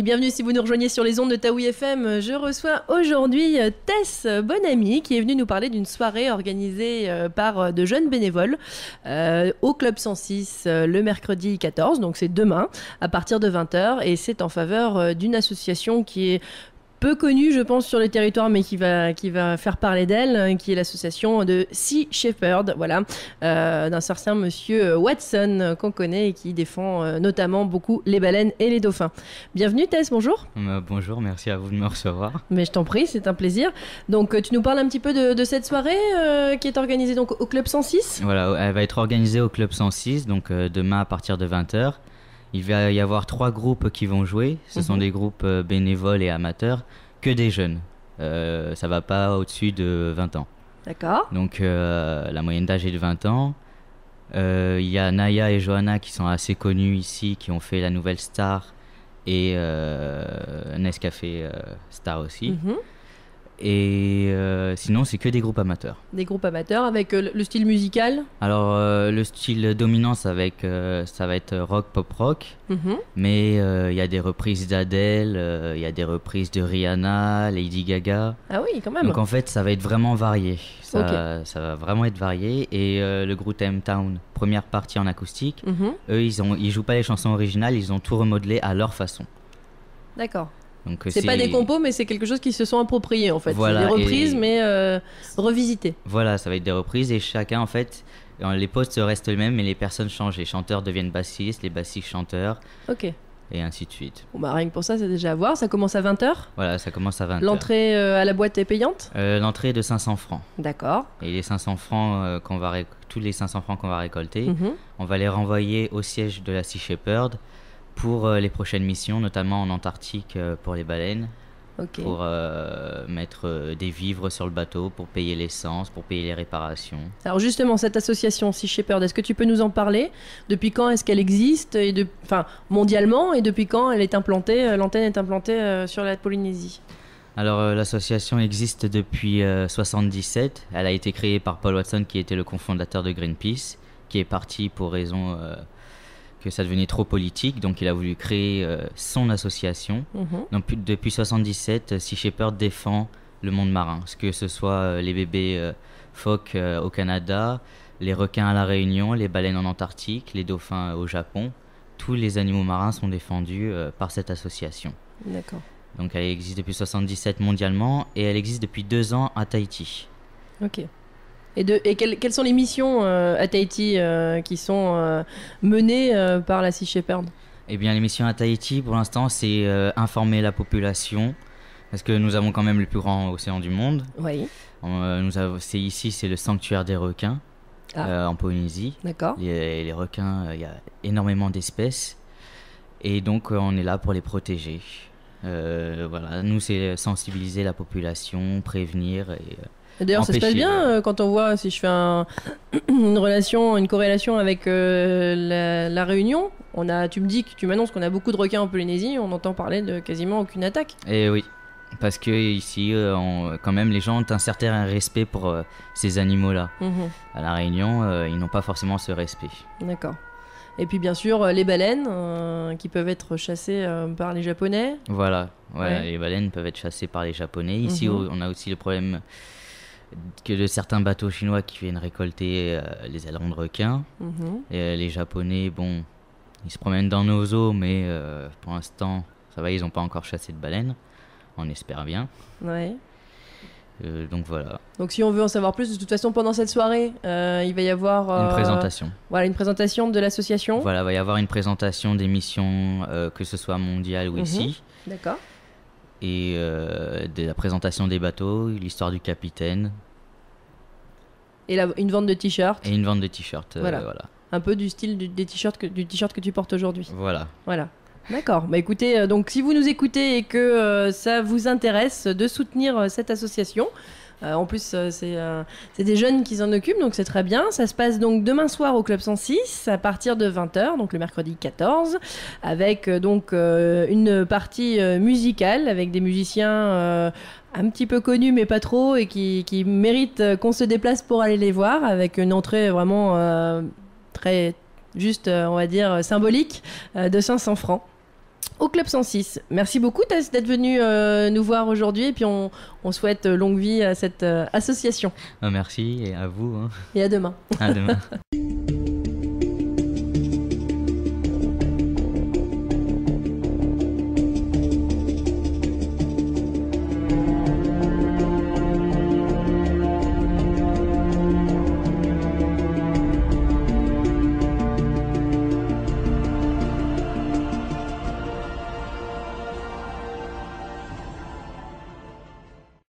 Et bienvenue si vous nous rejoignez sur les ondes de Taoui FM. Je reçois aujourd'hui Tess Bonamy qui est venue nous parler d'une soirée organisée par de jeunes bénévoles au Club 106 le mercredi 14, donc c'est demain à partir de 20h et c'est en faveur d'une association qui est peu connue, je pense, sur le territoire, mais qui va faire parler d'elle, qui est l'association de Sea Shepherd, voilà, d'un certain monsieur Watson qu'on connaît et qui défend notamment beaucoup les baleines et les dauphins. Bienvenue Tess, bonjour. Bonjour, merci à vous de me recevoir. Mais je t'en prie, c'est un plaisir. Donc tu nous parles un petit peu de cette soirée qui est organisée donc au Club 106 ? Voilà, elle va être organisée au Club 106, donc demain à partir de 20h. Il va y avoir 3 groupes qui vont jouer. Ce sont des groupes bénévoles et amateurs, que des jeunes. Ça va pas au-dessus de 20 ans. D'accord. Donc la moyenne d'âge est de 20 ans. Il y a Naya et Johanna qui sont assez connus ici, qui ont fait la Nouvelle Star et Nescafé Star aussi. Et sinon, c'est que des groupes amateurs. Des groupes amateurs avec le style musical ? Alors, le style dominant, ça va être rock, pop-rock. Mais il y a des reprises d'Adele, il y a des reprises de Rihanna, Lady Gaga. Ah oui, quand même. Donc en fait, ça va être vraiment varié. Ça va vraiment être varié. Et le groupe M-Town, première partie en acoustique, eux, ils jouent pas les chansons originales, ils ont tout remodelé à leur façon. D'accord. Donc, c'est pas des compos, mais c'est quelque chose qu'ils se sont appropriés en fait. Voilà, c'est des reprises, mais revisitées. Voilà, ça va être des reprises et chacun en fait, les postes restent les mêmes, mais les personnes changent. Les chanteurs deviennent bassistes, les bassistes chanteurs. Ok. Et ainsi de suite. Bon bah rien que pour ça, c'est déjà à voir. Ça commence à 20h ? Voilà, ça commence à 20h. L'entrée à la boîte est payante ? L'entrée est de 500 francs. D'accord. Et les 500 francs tous les 500 francs qu'on va récolter, on va les renvoyer au siège de la Sea Shepherd pour les prochaines missions, notamment en Antarctique pour les baleines. Okay. Pour mettre des vivres sur le bateau, pour payer l'essence, pour payer les réparations. Alors justement, cette association Sea Shepherd, est-ce que tu peux nous en parler ? Depuis quand est-ce qu'elle existe mondialement, et depuis quand elle est implantée, l'antenne est implantée sur la Polynésie ? Alors l'association existe depuis 1977. Elle a été créée par Paul Watson, qui était le cofondateur de Greenpeace, qui est parti pour raison que ça devenait trop politique, donc il a voulu créer son association. Donc depuis 1977, Sea Shepherd défend le monde marin, que ce soit les bébés phoques au Canada, les requins à la Réunion, les baleines en Antarctique, les dauphins au Japon. Tous les animaux marins sont défendus par cette association. D'accord. Donc elle existe depuis 1977 mondialement et elle existe depuis 2 ans à Tahiti. Ok. Et quelles sont les missions à Tahiti qui sont menées par la Sea Shepherd ? Eh bien, les missions à Tahiti, pour l'instant, c'est informer la population, parce que nous avons quand même le plus grand océan du monde. Oui. C'est le sanctuaire des requins en Polynésie. D'accord. Les requins, il y a énormément d'espèces, et donc on est là pour les protéger. Voilà, nous, c'est sensibiliser la population, prévenir et... D'ailleurs, ça se passe bien quand on voit, si je fais une corrélation avec la Réunion. Tu me dis que tu m'annonces qu'on a beaucoup de requins en Polynésie, on entend parler de quasiment aucune attaque. Et oui, parce que ici, quand même, les gens ont un certain respect pour ces animaux-là. À la Réunion, ils n'ont pas forcément ce respect. D'accord. Et puis bien sûr, les baleines qui peuvent être chassées par les Japonais. Voilà, les baleines peuvent être chassées par les Japonais. Ici, on a aussi le problème que de certains bateaux chinois qui viennent récolter les ailerons de requins. Et les Japonais, bon, ils se promènent dans nos eaux, mais pour l'instant, ça va, ils n'ont pas encore chassé de baleines. On espère bien. Ouais. Donc voilà. Donc si on veut en savoir plus, de toute façon, pendant cette soirée, il va y avoir... une présentation. Voilà, une présentation de l'association. Voilà, il va y avoir une présentation des missions, que ce soit mondiale ou ici. D'accord. Et de la présentation des bateaux, l'histoire du capitaine. Et une vente de t-shirts. Et une vente de t-shirts, voilà. Un peu du style du t-shirt que tu portes aujourd'hui. Voilà. D'accord. Bah écoutez, donc si vous nous écoutez et que ça vous intéresse de soutenir cette association, en plus c'est des jeunes qui s'en occupent, donc c'est très bien. Ça se passe donc demain soir au Club 106 à partir de 20h, donc le mercredi 14, avec donc une partie musicale avec des musiciens un petit peu connus mais pas trop et qui méritent qu'on se déplace pour aller les voir, avec une entrée vraiment très juste, on va dire, symbolique de 500 francs. au Club 106. Merci beaucoup Tess d'être venu nous voir aujourd'hui et puis on souhaite longue vie à cette association. Merci et à vous. Et à demain. À demain.